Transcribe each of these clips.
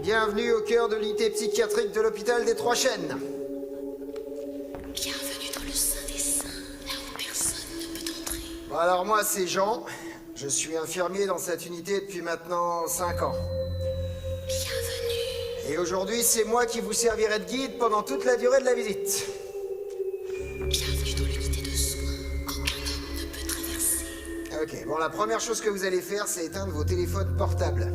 Bienvenue au cœur de l'unité psychiatrique de l'hôpital des Trois Chênes. Bienvenue dans le sein des saints, là où personne ne peut entrer. Bon, alors moi c'est Jean, je suis infirmier dans cette unité depuis maintenant 5 ans. Bienvenue. Et aujourd'hui c'est moi qui vous servirai de guide pendant toute la durée de la visite. Bienvenue dans l'unité de soins qu'aucun homme ne peut traverser. Ok, bon la première chose que vous allez faire c'est éteindre vos téléphones portables.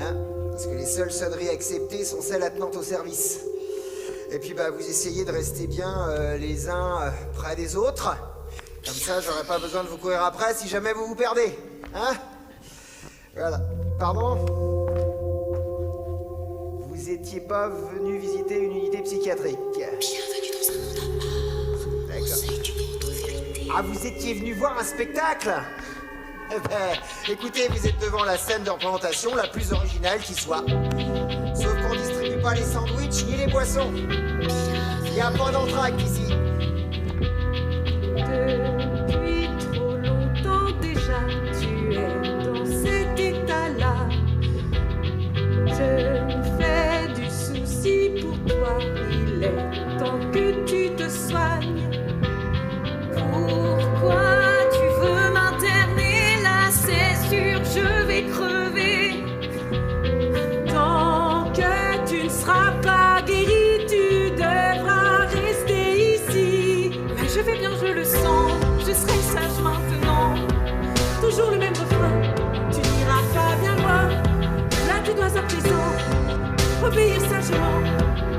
Hein? Parce que les seules sonneries acceptées sont celles attenantes au service. Et puis bah vous essayez de rester bien les uns près des autres. Comme ça j'aurai pas besoin de vous courir après si jamais vous vous perdez. Hein? Voilà. Pardon? Vous étiez pas venu visiter une unité psychiatrique? Bienvenue dans un monde à part. D'accord. Conseil d'une autre vérité. Ah, vous étiez venu voir un spectacle? Eh ben, écoutez, vous êtes devant la scène de représentation la plus originale qui soit. Sauf qu'on distribue pas les sandwichs ni les boissons. Il n'y a pas d'entracte ici. Depuis trop longtemps déjà, tu es dans cet état-là. Je me fais du souci pour toi, il est temps que tu te soignes. Pourquoi tu veux m'interner là? C'est sûr, je vais crever. Tant que tu ne seras pas guéri, tu devras rester ici. Mais je vais bien, je le sens, je serai sage maintenant. Toujours le même refrain, tu n'iras pas bien loin. Là tu dois à présent obéir sagement.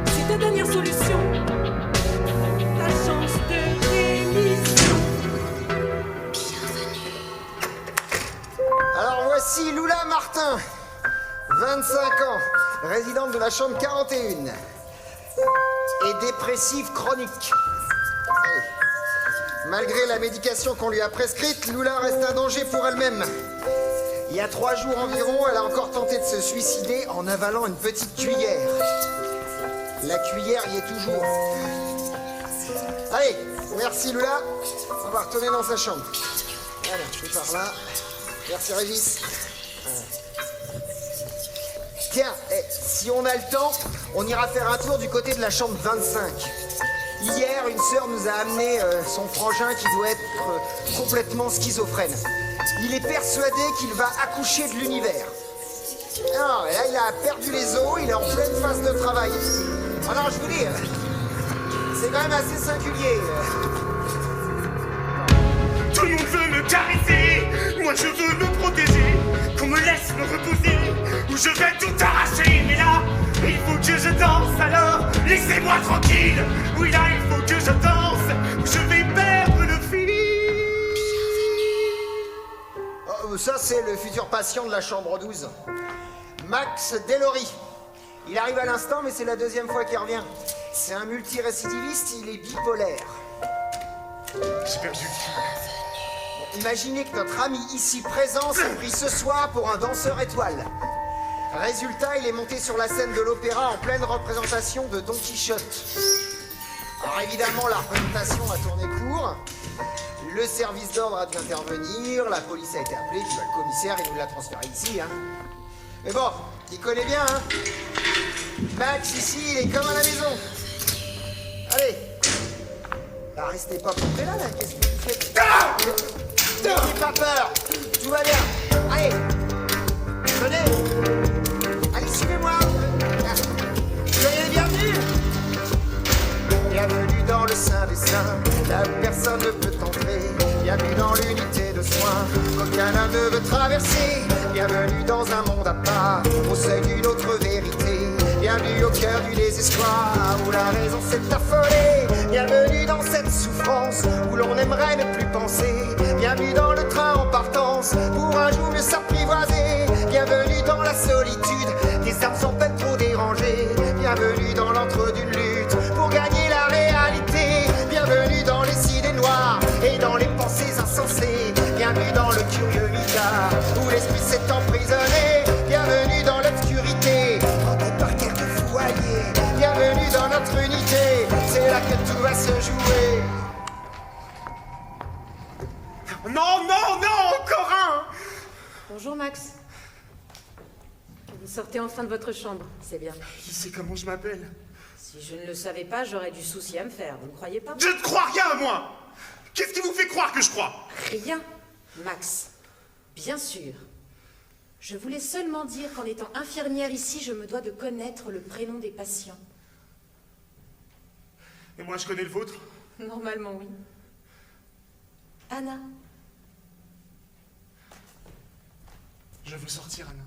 C'est ta dernière solution, ta chance de rémission. Alors voici Lula Martin, 25 ans, résidente de la chambre 41 et dépressive chronique. Allez. Malgré la médication qu'on lui a prescrite, Lula reste un danger pour elle-même. Il y a 3 jours environ, elle a encore tenté de se suicider en avalant une petite cuillère. La cuillère y est toujours. Allez, merci Lula. On va retourner dans sa chambre. Allez, c'est par là. Merci Régis. Tiens, si on a le temps, on ira faire un tour du côté de la chambre 25. Hier, une sœur nous a amené son frangin qui doit être complètement schizophrène. Il est persuadé qu'il va accoucher de l'univers. Alors, là, il a perdu les os, il est en pleine phase de travail. Alors, je vous dis, c'est quand même assez singulier. Tout le monde veut me caresser, moi je veux me protéger, qu'on me laisse me reposer, ou je vais tout arracher. Mais là, il faut que je danse, alors laissez-moi tranquille. Oui là, il faut que je danse, ou je vais perdre le fil. Oh, ça, c'est le futur patient de la chambre 12. Max Delory. Il arrive à l'instant, mais c'est la 2e fois qu'il revient. C'est un multirécidiviste, il est bipolaire. J'ai perdu le fil. Imaginez que notre ami ici présent s'est pris ce soir pour un danseur étoile. Résultat, il est monté sur la scène de l'opéra en pleine représentation de Don Quichotte. Alors évidemment, la représentation a tourné court. Le service d'ordre a dû intervenir, la police a été appelée, puis le commissaire, il nous l'a transféré ici. Hein. Mais bon, il connaît bien, hein. Max, ici, il est comme à la maison. Allez. Bah, restez pas plantés là, qu'est-ce que vous faites? N'ayez pas peur, tout va bien. Allez, venez. Allez, suivez-moi. Soyez les bienvenus. Bienvenue dans le sein des saints, là où personne ne peut entrer. Bienvenue dans l'unité de soins, qu'aucun homme ne veut traverser. Bienvenue dans un monde à part, au seuil d'une autre vérité. Bienvenue au cœur du désespoir, où la raison s'est affolée. Bienvenue dans cette souffrance, où l'on aimerait ne plus penser. Bienvenue dans le train en partance, pour un jour mieux s'apprivoiser. Bienvenue dans la solitude, des âmes sans peine trop dérangées. Bienvenue dans l'antre d'une lutte, pour gagner la réalité. Bienvenue dans les idées noires, et dans les pensées insensées. Bienvenue dans le curieux mitard, où l'esprit s'est emprisonné. Bienvenue dans l'obscurité, hanté par quelques fous alliés. Bienvenue dans notre unité, c'est là que tout va se jouer. Non, non, non, encore un. Bonjour Max. Que vous sortez enfin de votre chambre, c'est bien. Il sait comment je m'appelle. Si je ne le savais pas, j'aurais du souci à me faire, vous ne croyez pas? Je ne crois rien, moi. Qu'est-ce qui vous fait croire que je crois? Rien, Max. Bien sûr. Je voulais seulement dire qu'en étant infirmière ici, je me dois de connaître le prénom des patients. Et moi, je connais le vôtre? Normalement, oui. Anna. Je veux sortir, Anna.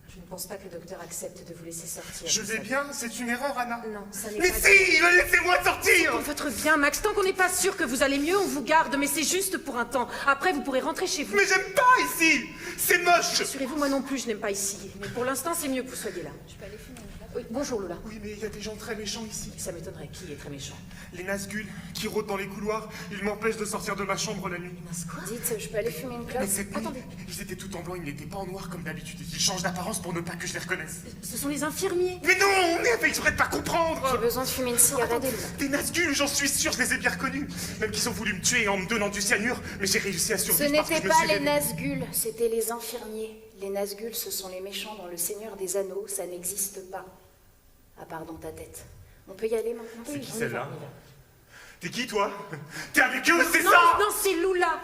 Je ne pense pas que le docteur accepte de vous laisser sortir. Je vais bien, c'est une erreur, Anna. Non, ça n'est Mais pas... si, laissez-moi sortir. Pour votre bien, Max, tant qu'on n'est pas sûr que vous allez mieux, on vous garde, mais c'est juste pour un temps. Après, vous pourrez rentrer chez vous. Mais j'aime pas ici. C'est moche. Rassurez-vous, moi non plus, je n'aime pas ici. Mais pour l'instant, c'est mieux que vous soyez là. Je peux aller fumer une clope? Oui, bonjour, Lola. Oui, mais il y a des gens très méchants ici. Ça m'étonnerait. Qui est très méchant? Les Nazgûl qui rôdent dans les couloirs, ils m'empêchent de sortir de ma chambre la nuit. Quoi? Dites, je peux aller fumer une clope? Mais cette nuit, Attendez. ils étaient tout en blanc, ils n'étaient pas en noir comme d'habitude. Ils changent d'apparence pour ne pas que je les reconnaisse. Ce sont les infirmiers. Mais non, on est fait exprès de pas comprendre. J'ai besoin de fumer une cigarette. Attendez, Lola. Des Nazgûl, j'en suis sûr, je les ai bien reconnus. Même qu'ils ont voulu me tuer en me donnant du cyanure, mais j'ai réussi à Ce survivre parce que n'étaient je me pas suis les réveillé. Nazgûl, c'était les infirmiers. Les Nazgûl, ce sont les méchants dans Le Seigneur des Anneaux, ça n'existe pas. À part dans ta tête. On peut y aller maintenant? C'est qui on y celle-là? va, on y va. T'es qui, toi? T'es avec eux, c'est Non, ça? non, c'est Lula.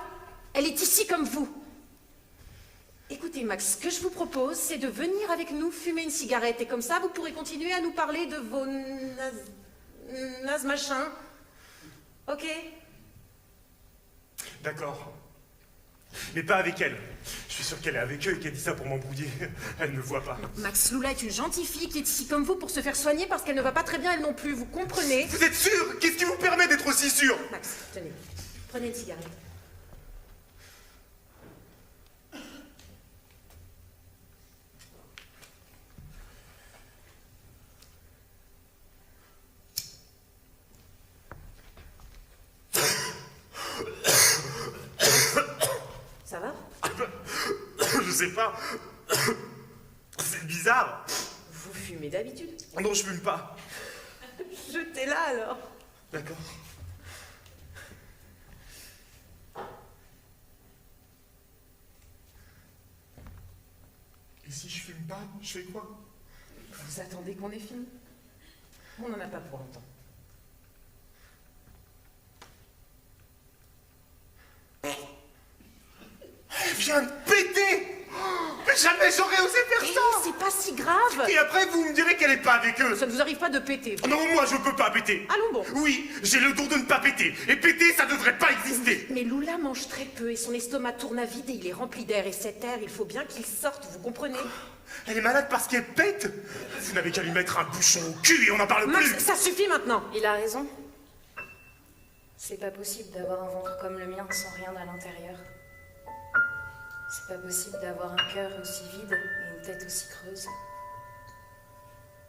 Elle est ici comme vous. Écoutez, Max, ce que je vous propose, c'est de venir avec nous fumer une cigarette. Et comme ça, vous pourrez continuer à nous parler de vos nazes machins. Ok? D'accord. Mais pas avec elle. Je suis sûr qu'elle est avec eux et qu'elle dit ça pour m'embrouiller. Elle ne me voit pas. Max, Lula est une gentille fille qui est ici comme vous pour se faire soigner parce qu'elle ne va pas très bien elle non plus, vous comprenez? Vous êtes sûr? Qu'est-ce qui vous permet d'être aussi sûr? Max, tenez, prenez une cigarette. Ça va? Je sais pas. C'est bizarre. Vous fumez d'habitude? Non, je fume pas. Jetez-la alors. D'accord. Et si je fume pas, je fais quoi? Vous attendez qu'on ait fini? On n'en a pas pour longtemps. Elle vient de péter! Mais jamais j'aurais osé faire Hé, ça! c'est pas si grave! Et après, vous me direz qu'elle est pas avec eux! Ça ne vous arrive pas de péter. Non, moi, je peux pas péter! Allons bon. Oui, j'ai le don de ne pas péter! Et péter, ça devrait pas exister! Mais Lula mange très peu et son estomac tourne à vide et il est rempli d'air. Et cet air, il faut bien qu'il sorte, vous comprenez? Elle est malade parce qu'elle pète! Vous n'avez qu'à lui mettre un bouchon au cul et on n'en parle Max, plus! ça suffit maintenant! Il a raison. C'est pas possible d'avoir un ventre comme le mien sans rien à l'intérieur. C'est pas possible d'avoir un cœur aussi vide et une tête aussi creuse.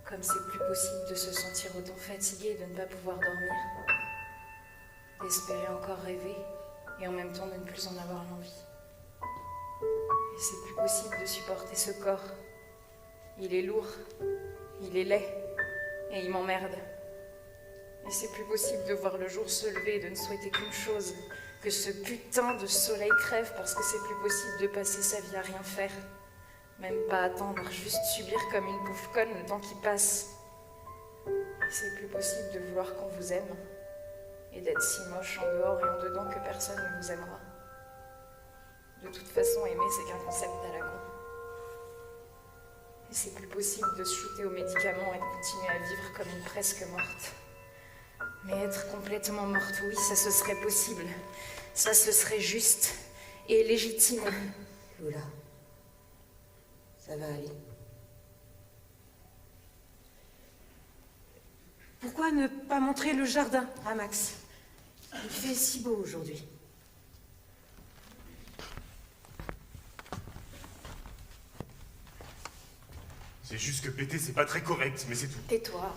Comme c'est plus possible de se sentir autant fatigué et de ne pas pouvoir dormir. D'espérer encore rêver et en même temps de ne plus en avoir l'envie. Et c'est plus possible de supporter ce corps. Il est lourd, il est laid et il m'emmerde. Et c'est plus possible de voir le jour se lever et de ne souhaiter qu'une chose, que ce putain de soleil crève parce que c'est plus possible de passer sa vie à rien faire. Même pas attendre, juste subir comme une bouffe conne le temps qui passe. Et c'est plus possible de vouloir qu'on vous aime et d'être si moche en dehors et en dedans que personne ne vous aimera. De toute façon, aimer, c'est qu'un concept à la con. Et c'est plus possible de se shooter aux médicaments et de continuer à vivre comme une presque morte. Mais être complètement morte, oui, ça ce serait possible. Ça ce serait juste et légitime. Lula, ça va aller. Pourquoi ne pas montrer le jardin à Max? Il fait si beau aujourd'hui. C'est juste que péter, c'est pas très correct, mais c'est tout. Tais-toi.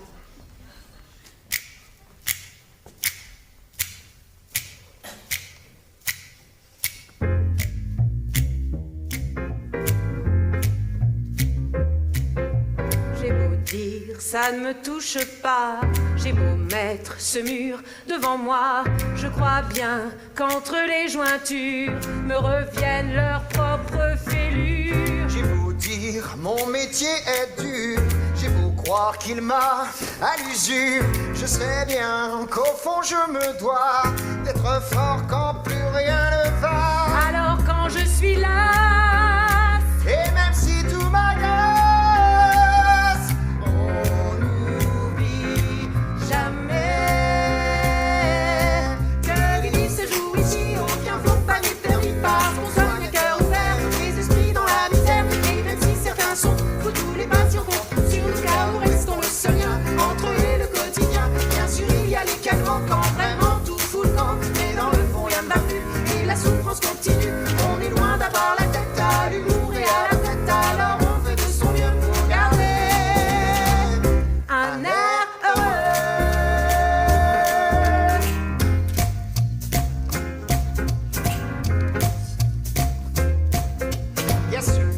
J'ai beau dire, ça ne me touche pas. J'ai beau mettre ce mur devant moi. Je crois bien qu'entre les jointures me reviennent leurs propres fêlures. J'ai beau dire, Mon métier est dur, j'ai beau croire qu'il m'a à l'usure. Je sais bien qu'au fond je me dois d'être fort quand plus rien ne va. Alors quand je suis là, Et même si tout m'agace, on n'oublie jamais que les vies se jouent ici. Aucun flot pas ne termine pas. On soigne le cœur ouvert, les esprits dans la misère. Et même si certains sont fous, tous les passions comptent sur le cas où restons le seul lien entre eux et le quotidien. Bien sûr, il y a les calmants quand vraiment tout fout le camp. Mais dans le fond, rien ne va plus et la souffrance continue. On est loin d'avoir la tête à l'humour et à la tête. Alors on fait de son mieux pour garder un air heureux. Bien sûr,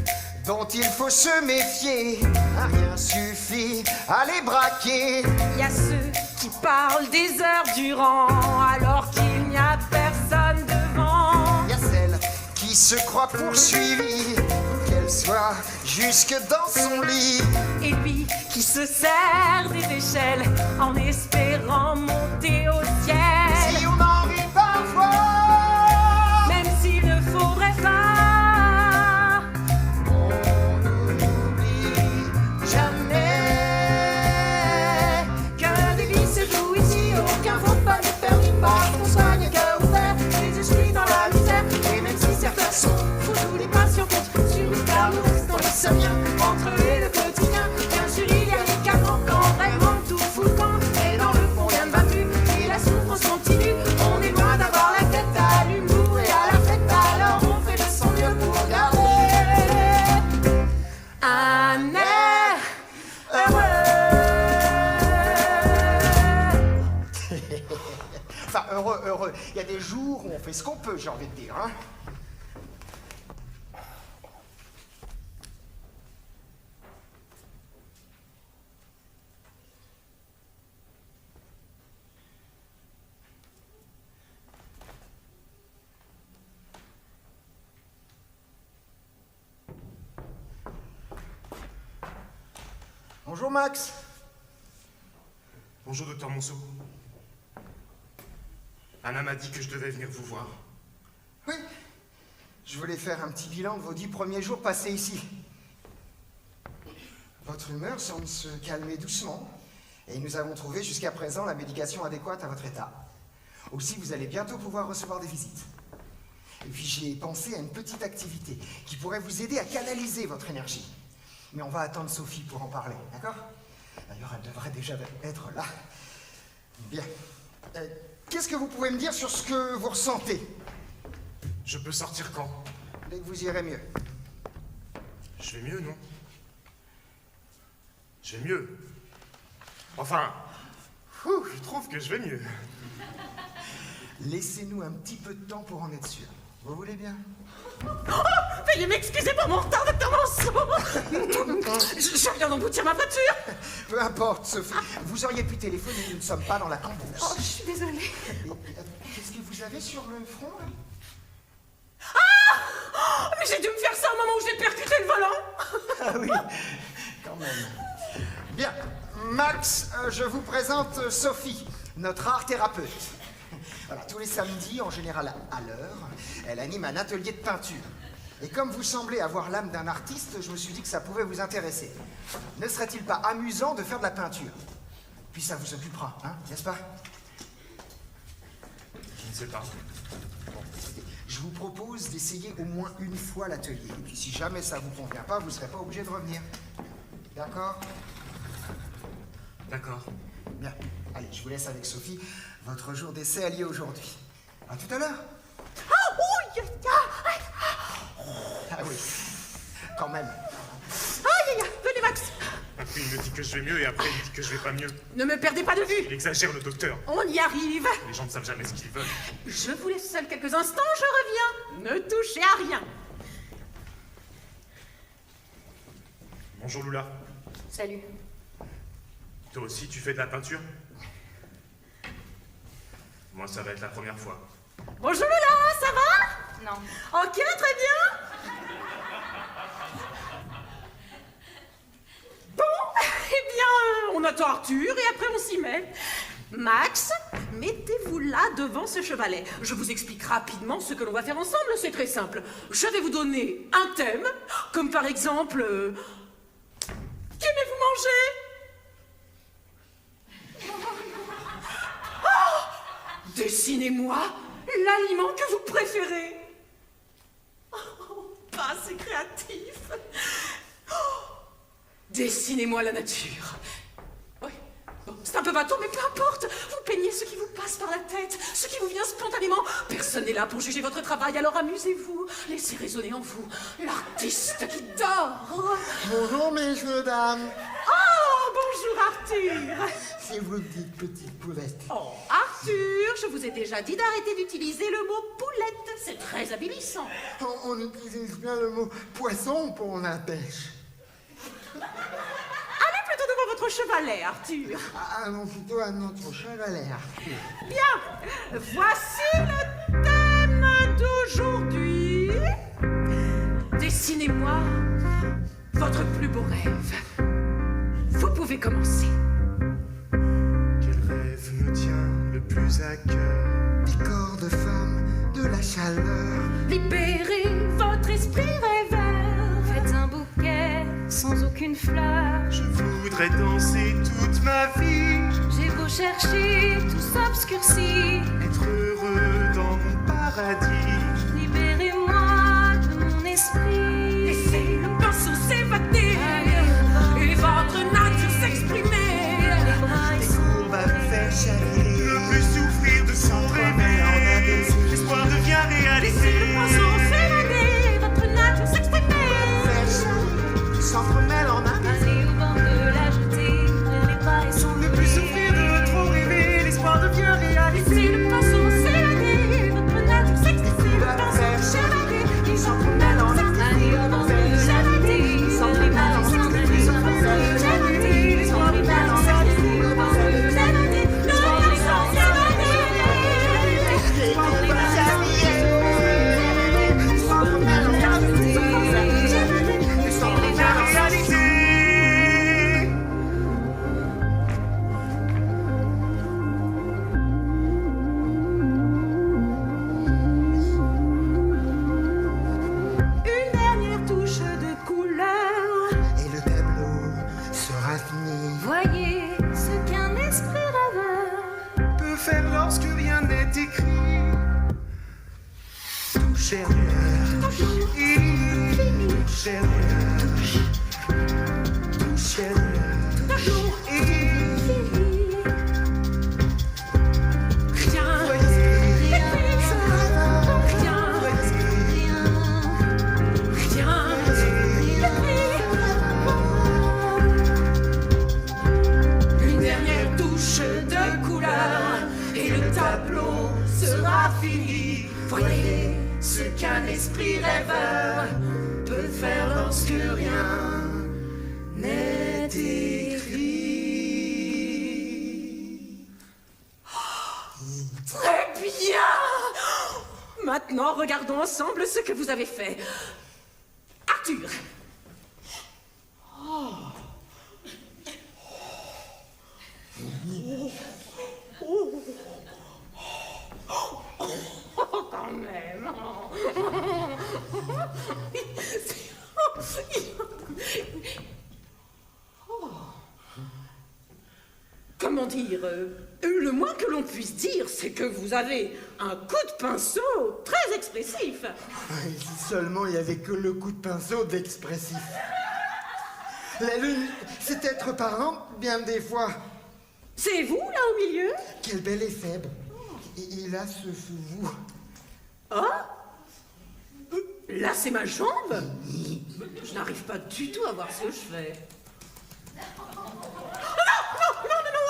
dont il faut se méfier. Rien suffit à les braquer. Il y a ceux qui parlent des heures durant alors qu'il n'y a personne devant. Il y a celle qui se croit poursuivie, qu'elle soit jusque dans son lit. Et lui qui se sert des échelles en espérant monter au ciel. Si on en rit parfois, Même s'il ne faudrait pas on n'oublie jamais que des vies se jouent ici. Aucun faux pas ne termine pas. On soigne le cœur ouvert, les esprits dans la misère. Et même si certains sont fous, tous les passions comptent sur une car nous restons le seul lien entre eux et le quotidien. Bien sûr, il y a les cadres quand vraiment tout fout le camp. Et dans le fond, rien ne va plus et la souffrance continue. On est loin d'avoir la tête à l'humour et à la fête. Alors on fait de son mieux pour garder un air heureux. Enfin, heureux. Il y a des jours où on fait ce qu'on peut, j'ai envie de dire, hein. Bonjour Max. Bonjour, docteur Monceau. Anna m'a dit que je devais venir vous voir. Oui, je voulais faire un petit bilan de vos 10 premiers jours passés ici. Votre humeur semble se calmer doucement et nous avons trouvé jusqu'à présent la médication adéquate à votre état. Aussi, vous allez bientôt pouvoir recevoir des visites. Et puis j'ai pensé à une petite activité qui pourrait vous aider à canaliser votre énergie. Mais on va attendre Sophie pour en parler, d'accord? D'ailleurs, elle devrait déjà être là. Bien. Qu'est-ce que vous pouvez me dire sur ce que vous ressentez? Je peux sortir quand? Dès que vous irez mieux. Je vais mieux, non? Je vais mieux. Enfin, je trouve que je vais mieux. Laissez-nous un petit peu de temps pour en être sûr. Vous voulez bien? Veuillez m'excuser pour mon retard, docteur Monceau. Je viens d'emboutir ma voiture. Peu importe, Sophie. Vous auriez pu téléphoner, nous ne sommes pas dans la cambrousse. Oh, je suis désolée. Qu'est-ce que vous avez sur le front, là? Mais j'ai dû me faire ça au moment où j'ai percuté le volant. Ah oui, quand même. Bien. Max, je vous présente Sophie, notre art thérapeute. Voilà, tous les samedis, en général à l'heure, elle anime un atelier de peinture. Et comme vous semblez avoir l'âme d'un artiste, je me suis dit que ça pouvait vous intéresser. Ne serait-il pas amusant de faire de la peinture? Puis ça vous occupera, hein, n'est-ce pas? Je ne sais pas. Je vous propose d'essayer au moins une fois l'atelier. Et puis si jamais ça vous convient pas, vous ne serez pas obligé de revenir. D'accord? D'accord. Bien. Allez, je vous laisse avec Sophie. Votre jour d'essai a lieu aujourd'hui. À tout à l'heure. Ah oui, quand même. Aïe, venez, Max. Après, il me dit que je vais mieux et après, il me dit que je vais pas mieux. Ne me perdez pas de Il vue. exagère, le docteur. On y arrive. Les gens ne savent jamais ce qu'ils veulent. Je vous laisse seul quelques instants, je reviens. Ne touchez à rien. Bonjour, Lula. Salut. Toi aussi, tu fais de la peinture? Moi, ça va être la première fois. Bonjour Lola, ça va? Non. Ok, très bien. attend Arthur et après on s'y met. Max, mettez-vous là devant ce chevalet. Je vous explique rapidement ce que l'on va faire ensemble, c'est très simple. Je vais vous donner un thème, comme par exemple... Qu'aimez-vous manger? Oh, dessinez-moi l'aliment que vous préférez. Oh, pas assez créatif. Oh, dessinez-moi la nature. Oui, bon, c'est un peu bateau, mais peu importe. Vous peignez ce qui vous passe par la tête, ce qui vous vient spontanément. Personne n'est là pour juger votre travail, alors amusez-vous. Laissez résonner en vous l'artiste qui dort. Bonjour, messieurs, dames. Oh, bonjour Arthur. Si vous dites petite poulette. Oh, Arthur, je vous ai déjà dit d'arrêter d'utiliser le mot poulette. C'est très habilissant. On utilise bien le mot poisson pour la pêche. Allez plutôt devant votre chevalet, Arthur. Allons plutôt à notre chevalet, Arthur. Bien, voici le thème d'aujourd'hui. Dessinez-moi votre plus beau rêve. Vous pouvez commencer. Quel rêve me tient le plus à cœur? Des corps de femmes, de la chaleur. Libérez votre esprit rêveur. Faites un bouquet sans aucune fleur. Je voudrais danser toute ma vie, J'ai beau chercher, tout s'obscurcit. être heureux dans mon paradis. Libérez-moi de mon esprit. Laissez le pinceau s'évader et votre nature s'exprimer. Les bras Les courbes à vous faire chavirer. Ne plus souffrir de son rêver. L'espoir devient réalité. Le pinceau s'évader, votre nature s'exprimer. Faire chavirer, qui s'entremêlent en un baiser. Allez au vent de la jetée, les bras et son Ne plus souffrir de trop rêver. L'espoir devient réalité. Laissez le pinceau s'évader, votre nature s'exprimer. Le pinceau s'évader, Qui s'entremêlent en un baiser. Allez au vent de la jetée, les bras et son une dernière touche de couleur. Et le tableau sera fini. Voyez ce qu'un esprit rêveur Peut faire lorsque rien n'est écrit. Toucher l'heure, toucher l'heure, toucher l'heure, Rien, une dernière touche de couleur et le tableau sera fini. Voyez ce qu'un esprit rêveur peut faire lorsque rien n'est écrit. Très bien. Maintenant, regardons ensemble ce que vous avez fait. Arthur. Oh, quand même. Comment dire, le moins que l'on puisse dire, c'est que vous avez un coup de pinceau très expressif. Et si seulement il n'y avait que le coup de pinceau d'expressif. La lune, c'est être parlant, bien des fois. C'est vous, là, au milieu? Quel bel éphèbe. Et là, ce vous. Ah? Là, c'est ma jambe? Je n'arrive pas du tout à voir ce que je fais. Non,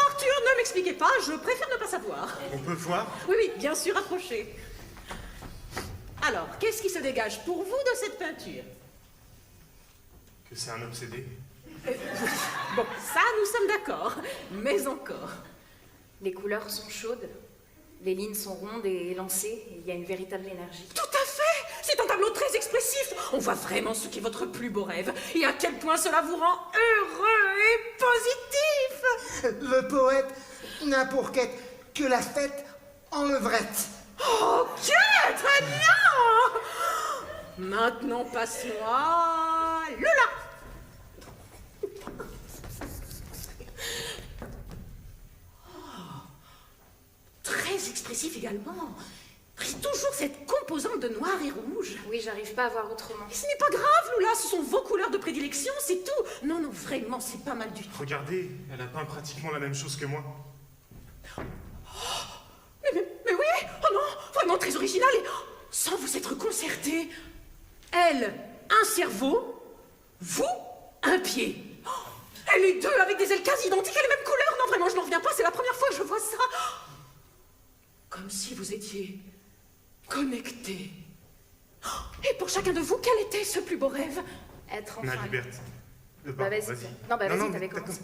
Arthur, ne m'expliquez pas, je préfère ne pas savoir. On peut voir? Oui, bien sûr, approchez. Alors, qu'est-ce qui se dégage pour vous de cette peinture? Que c'est un obsédé. Bon, ça, nous sommes d'accord, mais encore. Les couleurs sont chaudes, les lignes sont rondes et élancées, et il y a une véritable énergie. Tout à fait! C'est un tableau très expressif. On voit vraiment ce qu'est votre plus beau rêve et à quel point cela vous rend heureux et positif. Le poète n'a pour quête que la fête en levrette. Ok, très bien. Maintenant, passe-moi le là. Très expressif également. Toujours cette composante de noir et rouge. Oui, j'arrive pas à voir autrement. Ce n'est pas grave, Lula, ce sont vos couleurs de prédilection, c'est tout. Non, non, vraiment, c'est pas mal du tout. Regardez, elle a peint pratiquement la même chose que moi. Mais oui, oh non, vraiment très original et sans vous être concerté. Elle, un cerveau, vous, un pied. Et les deux avec des ailes quasi identiques et les mêmes couleurs. Non, vraiment, je n'en reviens pas, c'est la première fois que je vois ça. Comme si vous étiez connectés. Et pour chacun de vous, quel était ce plus beau rêve? Être Ma enfin libre. liberté. Bah vas-y. Non, bah vas-y, t'avais d'accord. commencé.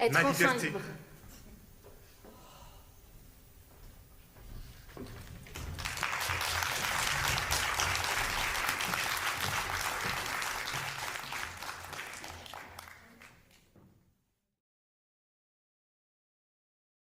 Être Ma enfin liberté. libre.